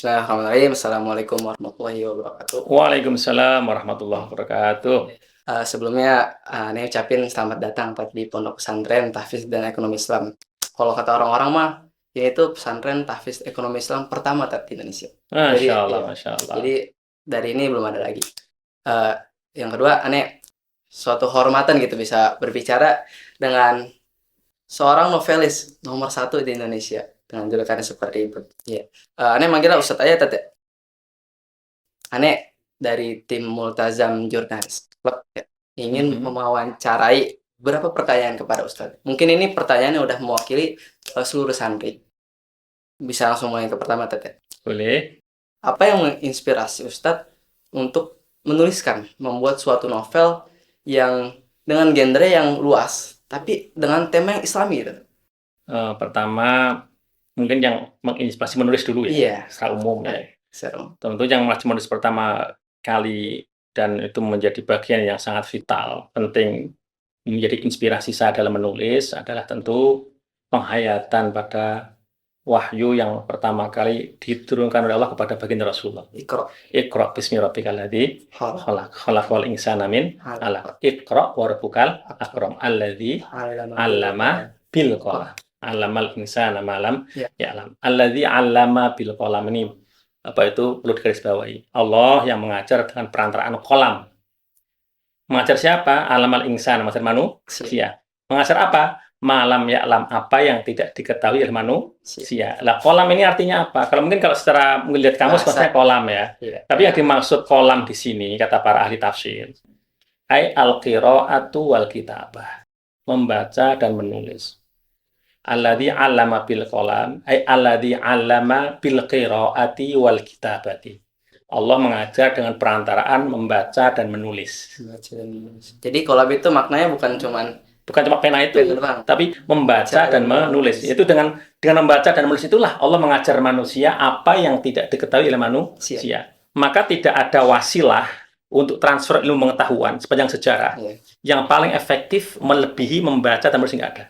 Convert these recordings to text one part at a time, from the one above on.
Bismillahirrahmanirrahim. Assalamualaikum warahmatullahi wabarakatuh. Waalaikumsalam warahmatullahi wabarakatuh. Sebelumnya, ini ucapin selamat datang di Pondok Pesantren Tahfiz dan Ekonomi Islam. Kalau kata orang-orang mah, ini tuh pesantren tahfiz ekonomi Islam pertama di Indonesia. Jadi, Masya Allah, iya. Masya Allah. Jadi dari ini belum ada lagi. Yang kedua, aneh suatu kehormatan gitu bisa berbicara dengan seorang novelis nomor satu di Indonesia dengan julukannya seperti itu. Iya. Aneh manggilnya Ustadz aja tete. Aneh dari tim Multazam Jurnalis Club ya, ingin mewawancarai beberapa pertanyaan kepada Ustadz. Mungkin ini pertanyaannya udah mewakili seluruh santri. Bisa langsung mulai ke pertama tete. Boleh. Apa yang menginspirasi Ustadz untuk membuat suatu novel yang dengan genre yang luas, tapi dengan tema yang Islami gitu? Pertama, mungkin yang menginspirasi menulis dulu ya, Iya. secara umum ya. Seru. Tentu yang menulis pertama kali dan itu menjadi bagian yang sangat vital, penting menjadi inspirasi saya dalam menulis adalah tentu penghayatan pada wahyu yang pertama kali diturunkan oleh Allah kepada baginda Rasulullah. Iqra bismi rabbikal ladzi khalaq, khalaqal insana min 'alaq. Iqra wa rabbukal akram alladzi 'allama bil qalam. 'Allamal insana ma lam ya'lam. Alladzi 'allama bil qalam ini apa itu perlu digarisbawahi. Allah yang mengajar dengan perantaraan qalam. Mengajar siapa? 'Allamal insana, mengajar manusia. Mengajar apa? Malam ya'lam, apa yang tidak diketahui oleh manusia. Lah kolam ini artinya apa? Kalau secara melihat kamus maksudnya kolam ya. Tapi yang dimaksud kolam di sini kata para ahli tafsir, ai al-qira'atu wal kitabah. Membaca dan menulis. Alladzi 'allama bil qalam, ai alladzi 'allama bil qira'ati wal kitabati. Allah mengajar dengan perantaraan membaca dan menulis. Jadi kolam itu maknanya bukan cuma pena itu, tapi membaca dan menulis. Itu dengan membaca dan menulis itulah Allah mengajar manusia apa yang tidak diketahui oleh manusia. Maka tidak ada wasilah untuk transfer ilmu pengetahuan sepanjang sejarah yang paling efektif melebihi membaca dan menulis, nggak ada.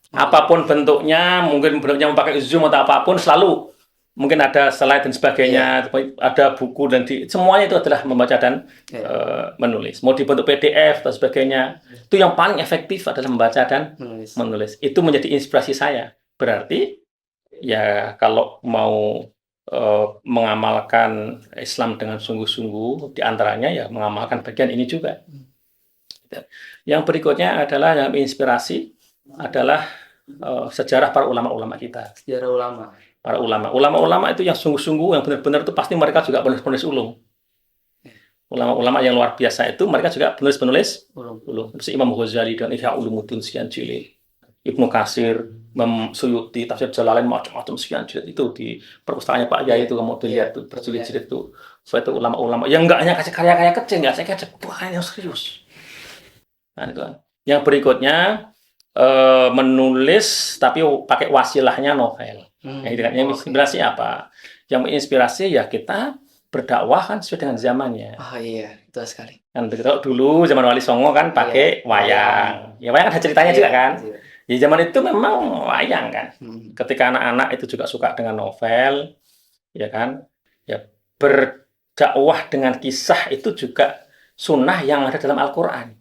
Apapun bentuknya, mungkin bentuknya memakai Zoom atau apapun, selalu mungkin ada slide dan sebagainya, ada buku dan semuanya itu adalah membaca dan menulis. Mau dibentuk PDF dan sebagainya, itu yang paling efektif adalah membaca dan menulis. Itu menjadi inspirasi saya. Berarti ya kalau mau mengamalkan Islam dengan sungguh-sungguh, diantaranya ya mengamalkan bagian ini juga. Yang berikutnya adalah yang inspirasi adalah sejarah para ulama-ulama kita. Sejarah ulama. Para ulama itu yang sungguh-sungguh, yang benar-benar itu pasti mereka juga penulis ulum. Ulama-ulama yang luar biasa itu mereka juga penulis ulum. Seperti Imam Ghazali dan Ihya Ulumuddin sekian jilid, Ibnu Katsir, Imam Suyuti, Tafsir Jalalain, macam-macam sekian jilid itu di perpustakaannya Pak Yai itu kamu dilihat tuh berjilid-jilid itu. So itu ulama-ulama yang enggak hanya kasih karya-karya kecil, enggak, saya kasih bukan yang serius. Nah, itu. Yang berikutnya menulis tapi pakai wasilahnya novel. Yang inspirasi apa? Yang menginspirasi ya kita berdakwah kan sesuai dengan zamannya. Oh iya, betul sekali. Kan dulu zaman Wali Songo kan pakai wayang. Ya wayang ada ceritanya juga kan. Di zaman itu memang wayang kan. Ketika anak-anak itu juga suka dengan novel, ya kan? Ya berdakwah dengan kisah itu juga sunnah yang ada dalam Al-Qur'an.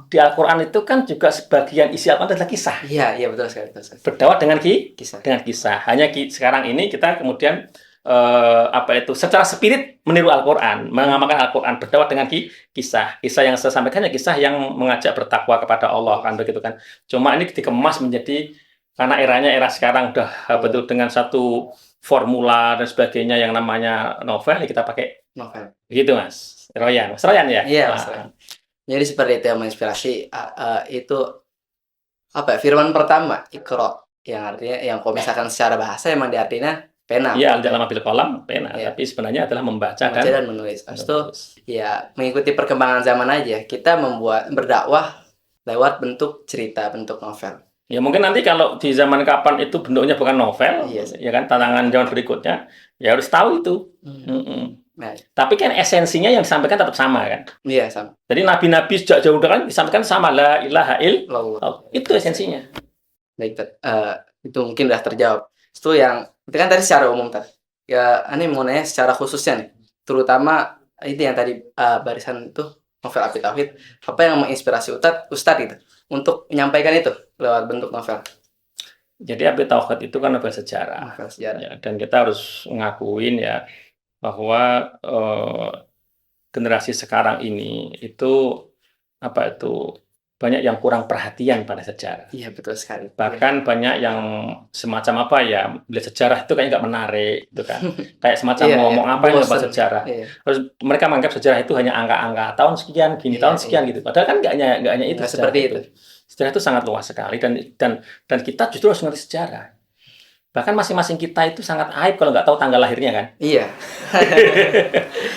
Di Al-Quran itu kan juga sebagian isi Al-Quran adalah kisah. Iya, betul sekali. Berdakwah dengan kisah. Hanya sekarang ini kita kemudian secara spirit meniru Al-Quran, mengamalkan Al-Quran, berdakwah dengan kisah. Kisah yang saya sampaikan kisah yang mengajak bertakwa kepada Allah kan begitu kan. Cuma ini dikemas menjadi karena era sekarang udah betul dengan satu formula dan sebagainya yang namanya novel, ya kita pakai novel. Begitu Mas Royan ya? Iya, Mas Royan. Jadi seperti itu yang menginspirasi itu firman pertama Iqra yang artinya yang kalau misalkan secara bahasa emang diartinya pena. Iya, dalam bil qalam pena, tapi sebenarnya adalah membaca dan menulis. Itu ya mengikuti perkembangan zaman aja. Kita berdakwah lewat bentuk cerita, bentuk novel. Ya mungkin nanti kalau di zaman kapan itu bentuknya bukan novel, ya kan tantangan zaman berikutnya ya harus tahu itu. Nah, tapi kan esensinya yang disampaikan tetap sama kan? Iya, sama. Jadi nabi-nabi sejak jauh kan disampaikan sama la ilaha illallah. Itu esensinya. Baik, itu mungkin udah terjawab. Itu yang itu kan tadi secara umum Ya, aneh mau nanya secara khususnya nih, terutama itu yang tadi barisan itu novel Api Tauhid, apa yang menginspirasi Ustadz gitu untuk menyampaikan itu lewat bentuk novel, Jadi Api Tauhid itu kan novel sejarah, novel sejarah. ya, dan kita harus ngakuin ya bahwa generasi sekarang ini itu apa itu banyak yang kurang perhatian pada sejarah. Iya betul sekali. Bahkan banyak yang semacam apa ya, melihat sejarah itu kayak nggak menarik, gitu kan. Kayak semacam Iya, iya, ngomong apa yang dapat bosen. sejarah. Iya, Terus mereka menganggap sejarah itu hanya angka-angka tahun sekian, gini iya, tahun iya. sekian gitu. Padahal kan nggak hanya itu Nggak sejarah seperti itu. itu. Sejarah itu sangat luas sekali dan kita justru harus ngerti sejarah. Bahkan masing-masing kita itu sangat aib kalau nggak tahu tanggal lahirnya kan. Iya,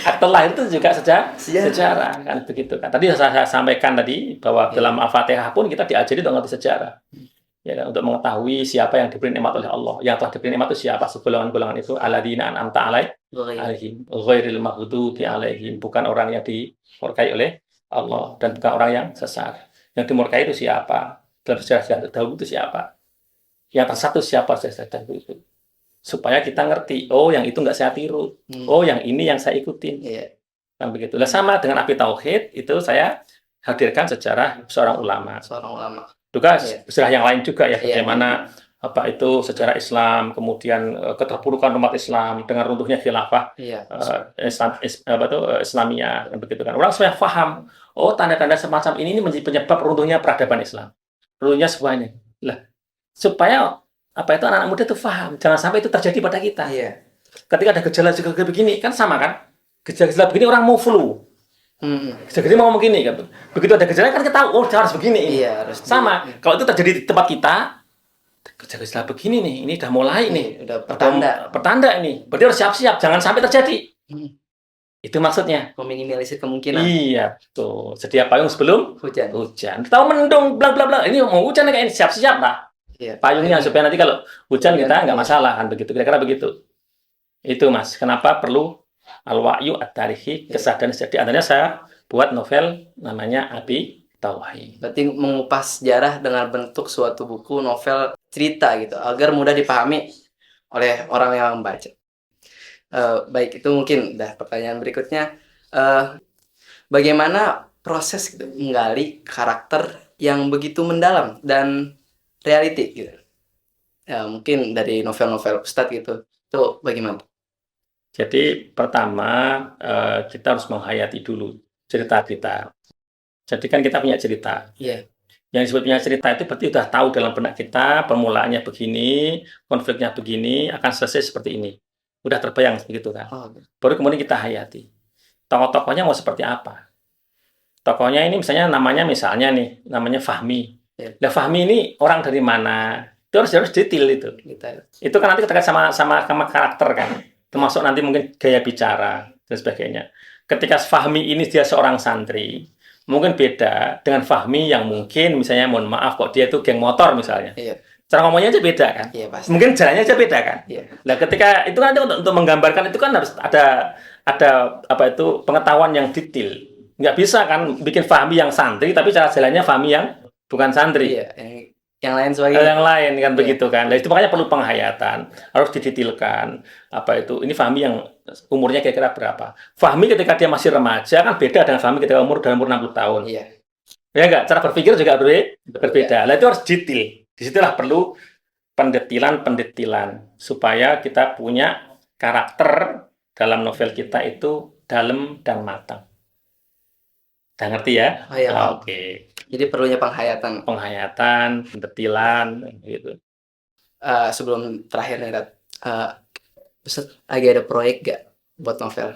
Akte lahir itu juga sejarah. sejarah kan begitu kan. Tadi saya sampaikan tadi bahwa Iya. dalam Al-Fatihah pun kita diajari untuk ngerti sejarah. Ya kan, untuk mengetahui siapa yang diberi nikmat oleh Allah. Yang telah diberi nikmat itu siapa? Segolongan-golongan itu alladzina an'amta alaihim ghairil maghdubi alaihim, bukan orang yang dimurkai oleh Allah dan bukan orang yang sesat. Yang dimurkai itu siapa? Dalam sejarah terdahulu itu siapa? Yang tersatu siapa sejarah terdahulu itu? Supaya kita ngerti, oh yang itu nggak saya tiru, oh yang ini yang saya ikutin. Iya, Kan begitu. Nah, sama dengan Api Tauhid itu saya hadirkan sejarah seorang ulama. seorang ulama. Juga Iya. sejarah yang lain juga ya, Iya. bagaimana apa itu sejarah Islam, kemudian keterpurukan umat Islam dengan runtuhnya khilafah Iya. Islamiyah, kan begitu kan. Orang supaya paham, oh tanda-tanda semacam ini menjadi penyebab runtuhnya peradaban Islam, runtuhnya semuanya. Lah, supaya apa itu anak-anak muda itu paham, jangan sampai itu terjadi pada kita. Iya. Ketika ada gejala-gejala begini, kan sama kan? Gejala-gejala begini orang mau flu, gejala mau begini kan. Begitu ada gejala kan kita tahu, oh harus begini ini. Iya, harus Sama, kalau itu terjadi di tempat kita, gejala-gejala begini nih, ini udah mulai nih. Udah pertanda. Pertanda ini. Berarti harus siap-siap, jangan sampai terjadi. Itu maksudnya. Meminimalisir kemungkinan Iya, tuh. Sedia payung sebelum hujan. hujan. Tahu mendung, bla bla bla. Ini mau hujan kayak ini, siap-siap lah. Iya. Payungnya supaya nanti kalau hujan Hujan, kita nggak iya. masalah kan begitu. Kira-kira begitu. Itu Mas, kenapa perlu al-wa'yu at-tarihi, kesadaran sejarah. Antaranya saya buat novel namanya Api Tauhid. Berarti mengupas sejarah dengan bentuk suatu buku novel cerita gitu agar mudah dipahami oleh orang yang membaca. Baik, itu mungkin udah pertanyaan berikutnya. Bagaimana proses gitu, menggali karakter yang begitu mendalam dan reality gitu. Ya, mungkin dari novel-novel Ustadz gitu. Itu bagaimana? Jadi pertama kita harus menghayati dulu cerita kita. Jadi kan kita punya cerita. Iya. Yang disebut punya cerita itu berarti sudah tahu dalam benak kita permulaannya begini, konfliknya begini, akan selesai seperti ini. Udah terbayang begitu kan. Oh, Baru kemudian kita hayati. Tokoh-tokohnya mau seperti apa? Tokohnya ini misalnya nih, namanya Fahmi. Iya. Nah, Fahmi ini orang dari mana? Itu harus detail itu. kita Itu kan nanti terkait sama karakter kan. Termasuk nanti mungkin gaya bicara dan sebagainya. Ketika Fahmi ini dia seorang santri, mungkin beda dengan Fahmi yang mungkin misalnya mohon maaf kok dia itu geng motor misalnya. Iya. Cara ngomongnya aja beda kan. Iya, pasti. Mungkin jalannya aja beda kan. Iya. Nah, ketika itu kan untuk menggambarkan itu kan harus ada apa itu pengetahuan yang detail. Nggak bisa kan bikin Fahmi yang santri tapi cara jalannya Fahmi yang bukan santri. Iya, yang lain sebagainya. Yang lain kan Iya. begitu kan. Nah, itu makanya perlu penghayatan, harus didetailkan. Apa itu? Ini Fahmi yang umurnya kira-kira berapa? Fahmi ketika dia masih remaja kan beda dengan Fahmi ketika umur 60 tahun. Iya. Ya enggak? Cara berpikir juga berbeda. Nah, itu harus detail. Disitulah perlu pendetilan supaya kita punya karakter dalam novel kita itu dalam dan matang. Udah ngerti ya? Oh iya, Pak. Oke. Jadi perlunya penghayatan. Penghayatan, pendetilan, gitu. Sebelum terakhir nih, Rat. Ustadz, lagi ada proyek gak buat novel?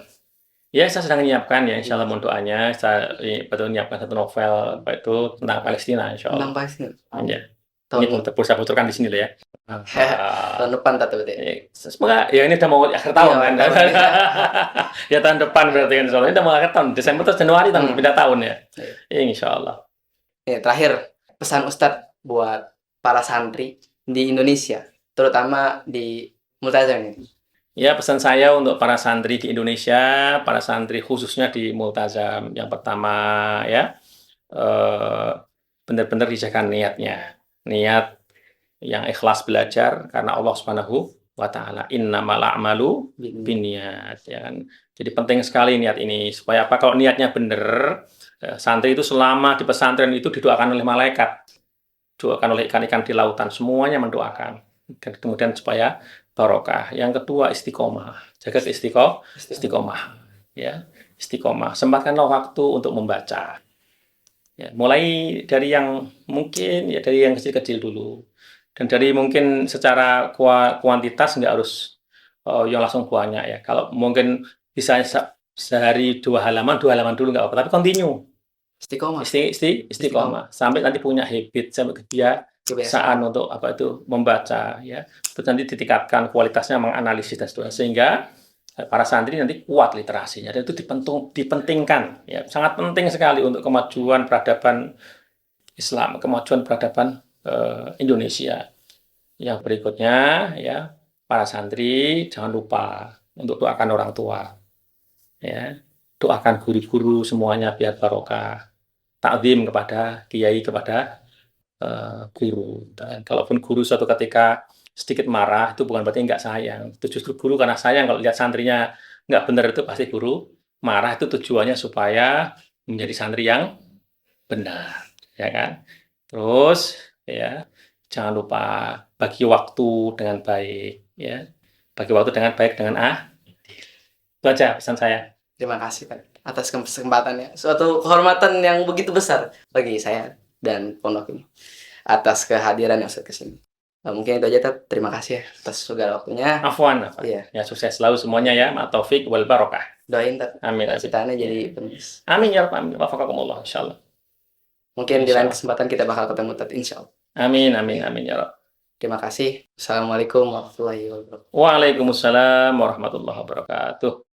Ya, saya sedang menyiapkan ya, insya Allah mohon doanya. Saya betul menyiapkan satu novel apa itu tentang Palestina, insya Allah. Tentang Palestina. Ya. Tahun Ini saya bocorkan di sini loh ya. tahun depan tata berarti. Semoga ya ini udah mau akhir tahun Iya, kan. tahun ini. Ya tahun depan berarti kan soalnya udah mau akhir tahun. Desember atau Januari tahun beda tahun ya. Iya. Ya, insya Allah. Terakhir, pesan Ustadz buat para santri di Indonesia, terutama di Multazam ini. Ya, pesan saya untuk para santri di Indonesia, para santri khususnya di Multazam, yang pertama ya, benar-benar dijaga niatnya. Niat yang ikhlas belajar karena Allah Subhanahu wa ta'ala. Innamal a'malu binniyat, ya kan. Jadi penting sekali niat ini supaya apa? Kalau niatnya benar, santri itu selama di pesantren itu didoakan oleh malaikat, doakan oleh ikan-ikan di lautan, semuanya mendoakan. Dan kemudian supaya barokah. Yang kedua istiqomah, jaga istiqomah, ya istiqomah. Sempatkanlah waktu untuk membaca. Ya, mulai dari yang mungkin ya dari yang kecil-kecil dulu, dan dari mungkin secara kuantitas nggak harus yang langsung banyak ya. Kalau mungkin bisa sehari 2 halaman dulu nggak apa, tapi continue Istiqomah. istiqomah sampai nanti punya habit, sampai kebiasaan untuk apa itu membaca ya. Terus nanti ditingkatkan kualitasnya, menganalisis dan seterusnya, sehingga para santri nanti kuat literasinya, dan itu dipentingkan ya, sangat penting sekali untuk kemajuan peradaban Islam, kemajuan peradaban Indonesia. Yang berikutnya ya, para santri jangan lupa untuk doakan orang tua ya, doakan guru-guru semuanya biar barokah, takzim kepada kiai, kepada guru. Dan kalaupun guru suatu ketika sedikit marah, itu bukan berarti nggak sayang. Itu justru guru karena sayang kalau lihat santrinya nggak benar, itu pasti guru marah. Itu tujuannya supaya menjadi santri yang benar, ya kan? Terus ya, jangan lupa bagi waktu dengan baik, ya. Bagi waktu dengan baik dengan itu aja pesan saya. Terima kasih Pak atas kesempatannya. Suatu kehormatan yang begitu besar bagi saya dan pondok ini atas kehadiran yang ke sini. Mungkin itu aja, Tat. Terima kasih ya atas segala waktunya. Afwan. Iya. Ya, sukses selalu semuanya ya. Ma taufik wal barokah. Doain, Tat. Amin. Cita-citanya jadi penulis. Amin ya Rabbal alamin. Wafaqakumullah insyaallah. Mungkin di lain kesempatan kita bakal ketemu, Tat, insyaallah. Amin ya Rabb. Terima kasih. Assalamualaikum warahmatullahi wabarakatuh. Waalaikumsalam warahmatullahi wabarakatuh.